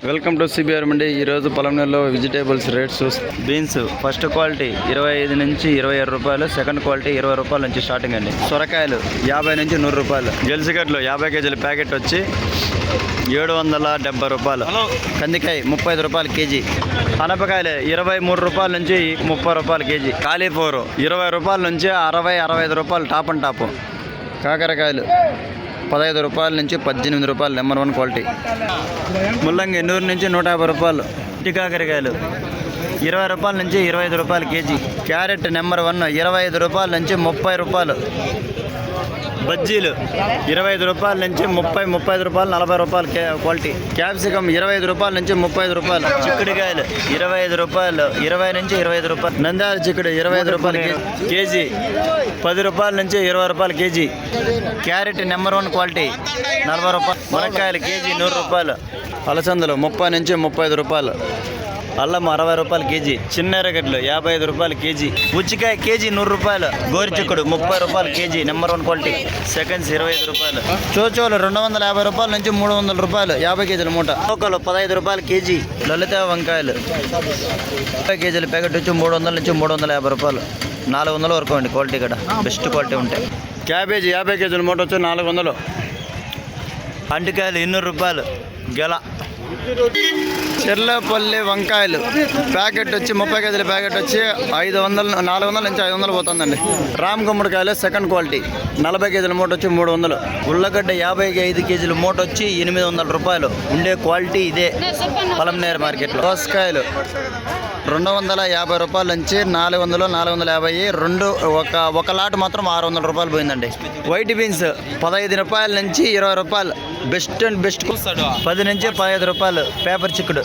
Welcome to CBR మండి. ఈరోజు పొలంలో vegetables rates beans first quality 25 నుంచి 27 రూపాయలు, సెకండ్ క్వాలిటీ 20 రూపాయల నుంచి స్టార్టింగ్ అండి. సొరకాయలు 50 నుంచి 100 రూపాయలు, గెలిసిగడ్లు 50 కేజీల ప్యాకెట్ వచ్చి 770 రూపాయలు, కందికాయ 35 రూపాయలు కేజీ, అనపకాయలు 23 రూపాయల నుంచి 30 రూపాయలు కేజీ, కాలీఫ్లవర్ 20 రూపాయల నుంచి 60-65 రూపాయలు టాప్ అండ్ టాప్, కాకరకాయలు 15 రూపాయల నుంచి 18 రూపాయలు నెంబర్ 1 క్వాలిటీ, ముల్లంగి 100 నుంచి 150 రూపాయలు, కాకరకాయలు 20 రూపాయల నుంచి 25 రూపాయలు కేజీ, క్యారెట్ నెంబర్ 1 25 రూపాయల నుంచి 30 రూపాయలు, బజ్జీలు 25 రూపాయల నుంచి 35 రూపాయలు 40 రూపాయలు క్వాలిటీ, క్యాప్సికమ్ 25 రూపాయల నుంచి 35 రూపాయలు, చిక్కుడుకాయలు 25 రూపాయలు 20 నుంచి 25 రూపాయలు, నంద్యాల చిక్కుడు 25 రూపాయలు కేజీ, 10 రూపాయల నుంచి 20 రూపాయలు కేజీ, క్యారెట్ నెంబర్ 1 క్వాలిటీ 40 రూపాయలు, మునక్కాయలు కేజీ 100 రూపాయలు, అలసందలు 30 నుంచి 35 రూపాయలు, అల్లం 60 రూపాయలు కేజీ, చిన్న ఎర్రగడ్డలు 55 రూపాయలు కేజీ, ఉచ్చికాయ కేజీ 100 రూపాయలు, గోరి చిక్కుడు 30 రూపాయలు కేజీ నెంబర్ 1 క్వాలిటీ, సెకండ్స్ 25 రూపాయలు, చోచోలు 250 రూపాయల నుంచి 300 రూపాయలు 50 కేజీల మూట, లోకలు 15 రూపాయలు కేజీ, లలిత వంకాయలు 50 కేజీల ప్యాకెట్ వచ్చి 300 నుంచి 350 రూపాయలు, 400 వరకు అండి క్వాలిటీ కూడా, బెస్ట్ క్వాలిటీ ఉంటాయి. క్యాబేజీ 50 కేజీల మూట వచ్చి 400, అంటికాయలు 200 రూపాయలు గెల, చెర్లపల్లి వంకాయలు ప్యాకెట్ వచ్చి 30 కేజీల ప్యాకెట్ వచ్చి 400 నుంచి 500 పోతుందండి. రామ్ గుమ్మడికాయలు సెకండ్ క్వాలిటీ 40 కేజీల మూట వచ్చి 300, ఉల్లగడ్డ 55 కేజీల మూట వచ్చి 800 రూపాయలు, ఉండే క్వాలిటీ ఇదే పలంనేరు మార్కెట్లో. దోసకాయలు 250 రూపాయల నుంచి 400-450, ఒక లాట్ మాత్రం 600 రూపాయలు పోయిందండి. వైట్ బీన్స్ 15 రూపాయల నుంచి 20 రూపాయలు, బెస్ట్ అండ్ బెస్ట్ 10 నుంచి 15 రూపాయలు, పేపర్ చిక్కుడు